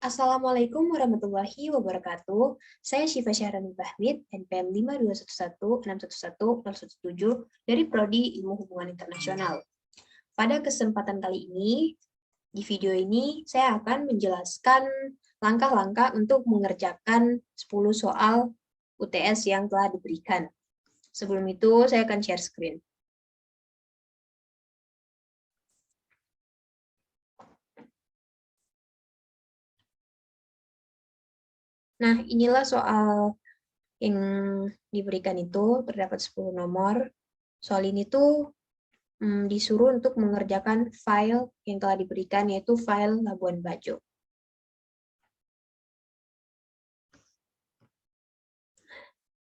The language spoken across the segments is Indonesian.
Assalamualaikum warahmatullahi wabarakatuh. Saya Syifa Syahrani Bahmid, NPM 521161117 dari Prodi Ilmu Hubungan Internasional. Pada kesempatan kali ini, di video ini saya akan menjelaskan langkah-langkah untuk mengerjakan 10 soal UTS yang telah diberikan. Sebelum itu, saya akan share screen. Nah, inilah soal yang diberikan itu, terdapat 10 nomor. Soal ini tuh disuruh untuk mengerjakan file yang telah diberikan, yaitu file Labuan Bajo.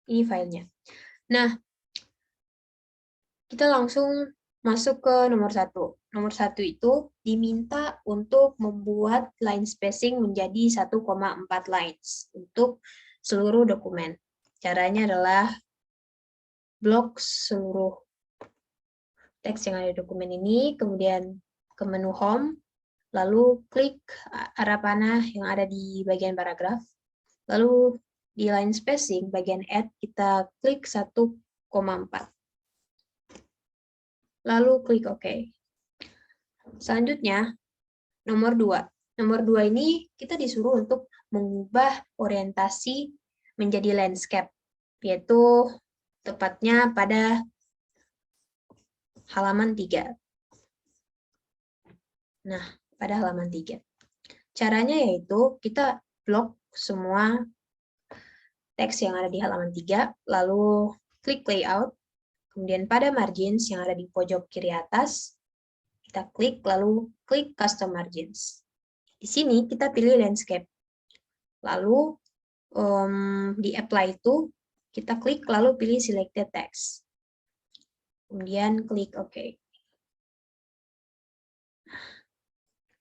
Ini filenya. Nah, kita langsung masuk ke nomor 1. Nomor 1 itu diminta untuk membuat line spacing menjadi 1,4 lines untuk seluruh dokumen. Caranya adalah blok seluruh teks yang ada di dokumen ini, kemudian ke menu home, lalu klik arah panah yang ada di bagian paragraf, lalu di line spacing bagian add kita klik 1,4. Lalu klik OK. Selanjutnya, nomor 2. Nomor 2 ini kita disuruh untuk mengubah orientasi menjadi landscape, yaitu tepatnya pada halaman 3. Nah, pada halaman 3. Caranya yaitu kita blok semua teks yang ada di halaman 3, lalu klik layout, kemudian pada margins yang ada di pojok kiri atas, kita klik, lalu klik custom margins. Di sini kita pilih landscape. Lalu di apply itu, kita klik, lalu pilih selected text. Kemudian klik OK.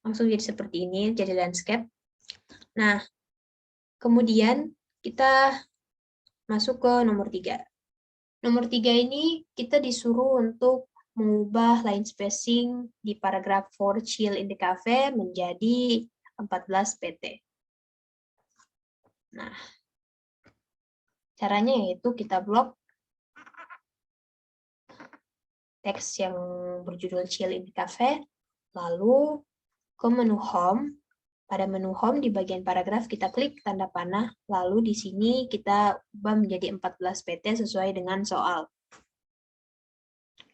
Langsung jadi seperti ini, jadi landscape. Nah, kemudian kita masuk ke nomor 3. Nomor 3 ini kita disuruh untuk mengubah line spacing di paragraf for chill in the cafe menjadi 14 pt. Nah, caranya yaitu kita blok teks yang berjudul chill in the cafe, lalu ke menu home. Pada menu home di bagian paragraf kita klik tanda panah, lalu di sini kita ubah menjadi 14 pt sesuai dengan soal.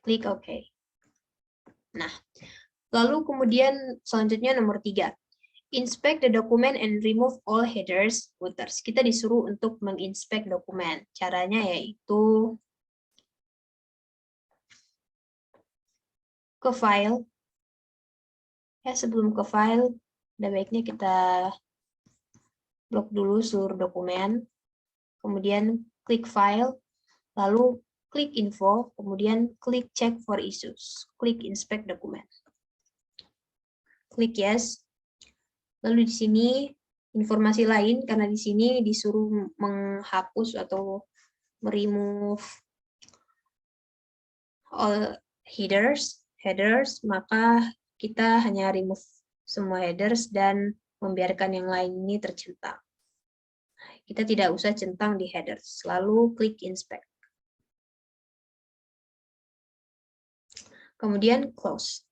Klik OK. Nah, lalu kemudian selanjutnya nomor 3. Inspect the document and remove all headers, footers. Kita disuruh untuk menginspek dokumen. Caranya yaitu ke file. Ya, sebelum ke file, udah baiknya kita blok dulu seluruh dokumen. Kemudian klik file, lalu klik info, kemudian klik check for issues. Klik inspect dokumen. Klik yes. Lalu di sini informasi lain, karena di sini disuruh menghapus atau remove all headers, maka kita hanya remove semua headers dan membiarkan yang lain ini tercentang. Kita tidak usah centang di headers. Lalu klik inspect. Kemudian close.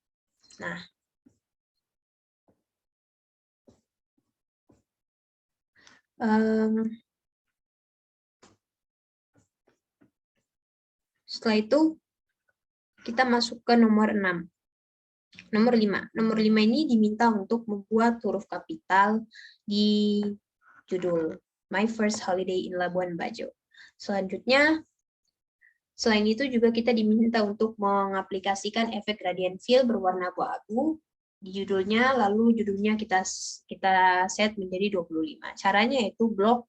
Nah, setelah itu kita masuk ke nomor 6. Nomor 5. Nomor 5 ini diminta untuk membuat huruf kapital di judul My First Holiday in Labuan Bajo. Selanjutnya, selain itu juga kita diminta untuk mengaplikasikan efek gradient fill berwarna abu-abu di judulnya, lalu judulnya kita set menjadi 25. Caranya yaitu blok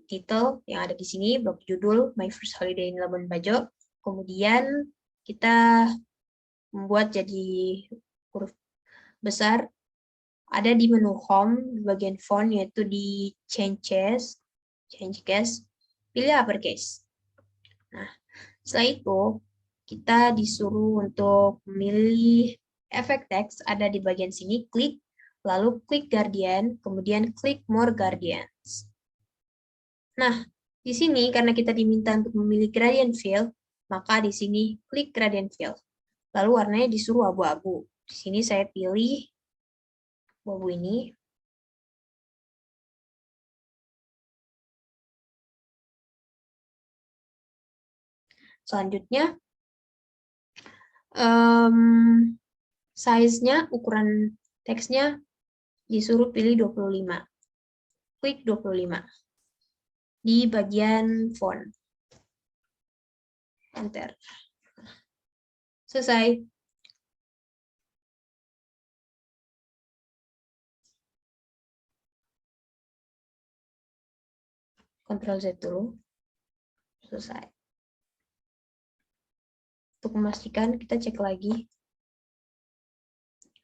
title yang ada di sini, blok judul My First Holiday in Labuan Bajo. Kemudian kita membuat jadi huruf besar, ada di menu home di bagian font, yaitu di change case, pilih uppercase. Nah, setelah itu kita disuruh untuk memilih efek teks, ada di bagian sini, klik, lalu klik Guardian, kemudian klik More Guardians. Nah, di sini karena kita diminta untuk memilih gradient fill, maka di sini klik gradient fill. Lalu warnanya disuruh abu-abu. Di sini saya pilih abu ini. Selanjutnya, size-nya, ukuran teksnya disuruh pilih 25. Klik 25. Di bagian font. Enter. Selesai. Ctrl Z dulu. Selesai. Untuk memastikan, kita cek lagi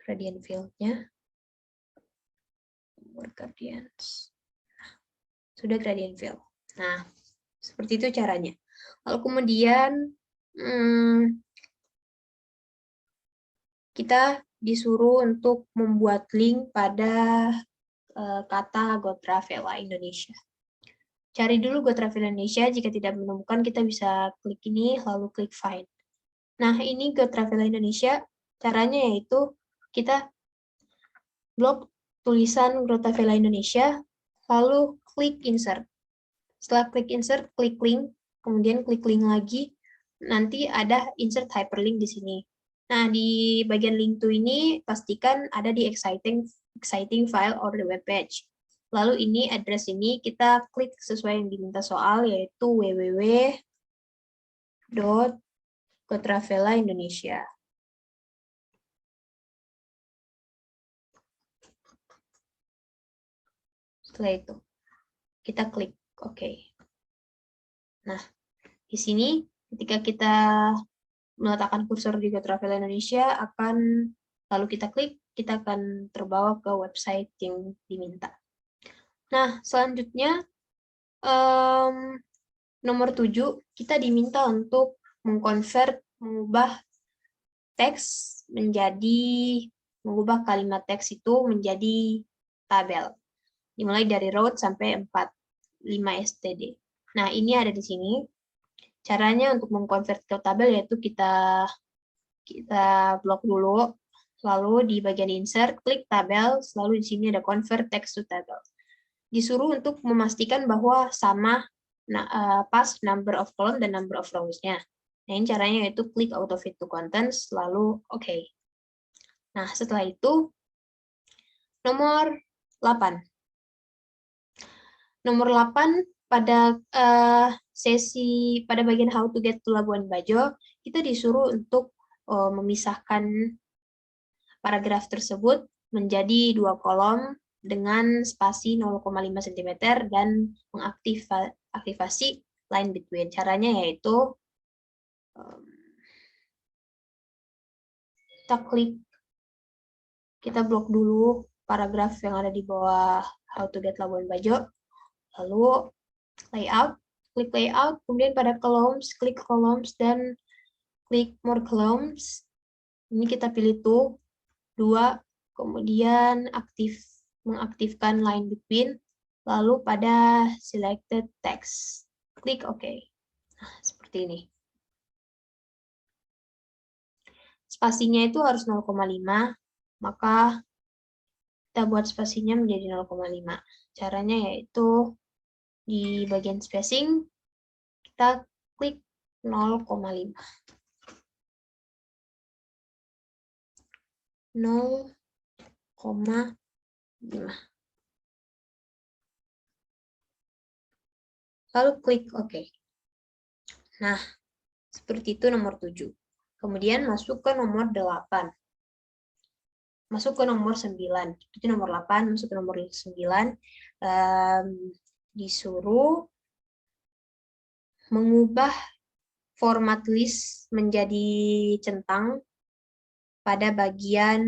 gradient field-nya. More gradients. Sudah gradient fill. Nah, seperti itu caranya. Lalu kemudian kita disuruh untuk membuat link pada kata Gotravella Indonesia. Cari dulu Gotravella Indonesia, jika tidak menemukan kita bisa klik ini lalu klik find. Nah, ini Gotravella Indonesia, caranya yaitu kita blok tulisan Gotravella Indonesia, lalu klik insert. Setelah klik insert, klik link, kemudian klik link lagi, nanti ada insert hyperlink di sini. Nah, di bagian link to ini pastikan ada di exciting file or the web page. Lalu ini address ini kita klik sesuai yang diminta soal, yaitu www.gotravella Indonesia. Setelah itu kita klik OK. Nah, di sini ketika kita meletakkan kursor di Gotravella Indonesia lalu kita klik, kita akan terbawa ke website yang diminta. Nah, selanjutnya nomor 7, kita diminta untuk mengubah kalimat teks itu menjadi tabel. Dimulai dari row sampai 5 std. Nah, ini ada di sini. Caranya untuk mengkonvert ke tabel yaitu kita blok dulu, lalu di bagian insert, klik tabel, lalu di sini ada convert text to table. Disuruh untuk memastikan bahwa sama pas number of column dan number of rows-nya. Nah, ini caranya yaitu klik auto fit to contents, lalu OK. Nah, setelah itu, nomor 8. Nomor 8, pada pada bagian how to get to Labuan Bajo, kita disuruh untuk memisahkan paragraf tersebut menjadi 2 kolom dengan spasi 0,5 cm dan mengaktifasi line between. Caranya yaitu kita blok dulu paragraf yang ada di bawah how to get Labuan Bajo, lalu klik layout, kemudian pada columns, klik columns dan klik more columns. Ini kita pilih 2, kemudian mengaktifkan line between, lalu pada selected text, klik OK. Nah, seperti ini. Spasinya itu harus 0,5, maka kita buat spasinya menjadi 0,5. Caranya yaitu di bagian spacing, kita klik 0,5. 0,5. Lalu klik OK. Nah, seperti itu nomor 7. Kemudian masuk ke nomor 8. Masuk ke nomor 9. Itu nomor 8, masuk ke nomor 9. Disuruh mengubah format list menjadi centang pada bagian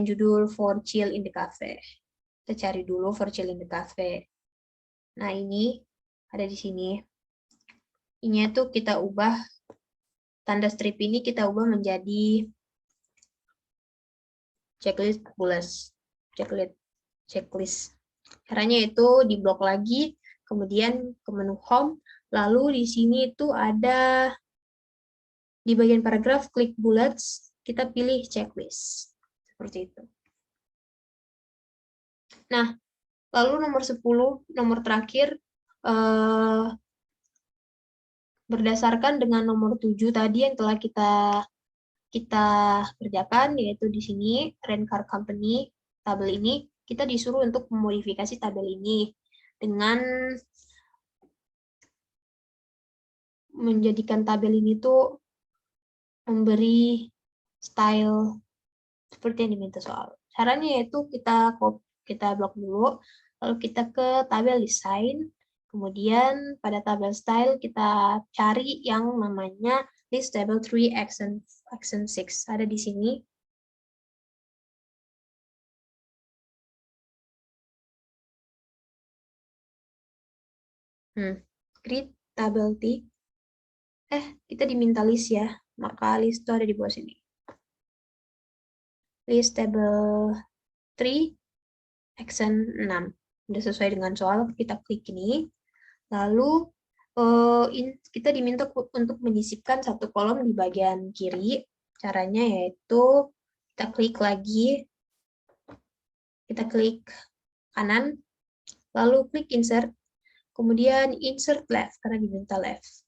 judul For Chill in the Cafe. Kita cari dulu For Chill in the Cafe. Nah, ini ada di sini. Ini tuh kita ubah, tanda strip ini kita ubah menjadi checklist bullets, checklist. Caranya itu di blok lagi, kemudian ke menu home, lalu di sini itu ada di bagian paragraf klik bullets, kita pilih checklist. Seperti itu. Nah, lalu nomor 10, nomor terakhir, berdasarkan dengan nomor 7 tadi yang telah kita kerjakan, yaitu di sini rent car company, tabel ini, kita disuruh untuk memodifikasi tabel ini dengan menjadikan tabel ini tuh memberi style seperti yang diminta soal. Caranya yaitu kita blok dulu, lalu kita ke tabel desain, kemudian pada tabel style kita cari yang namanya list table 3 action 6. Ada di sini. Create table T. Kita diminta list ya, maka list itu ada di bawah sini. List table 3 action 6. Udah sesuai dengan soal, kita klik ini. Lalu kita diminta untuk menyisipkan satu kolom di bagian kiri. Caranya yaitu kita klik lagi, kita klik kanan, lalu klik insert, kemudian insert left karena diminta left.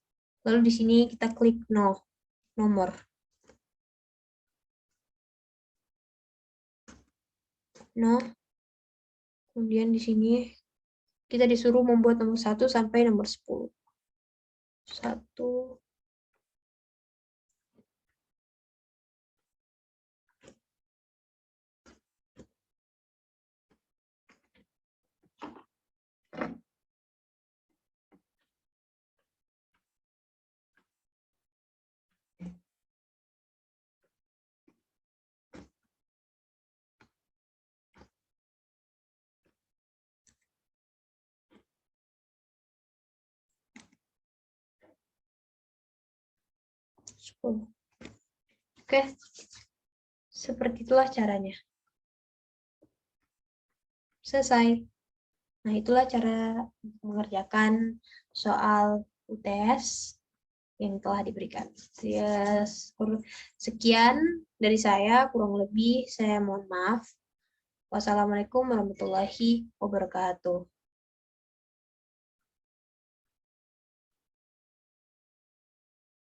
Lalu di sini kita klik nomor. Kemudian di sini kita disuruh membuat nomor 1 sampai nomor 10. 1. Oke, seperti itulah caranya. Selesai. Nah, itulah cara mengerjakan soal UTS yang telah diberikan. Sekian dari saya, kurang lebih saya mohon maaf. Wassalamualaikum warahmatullahi wabarakatuh.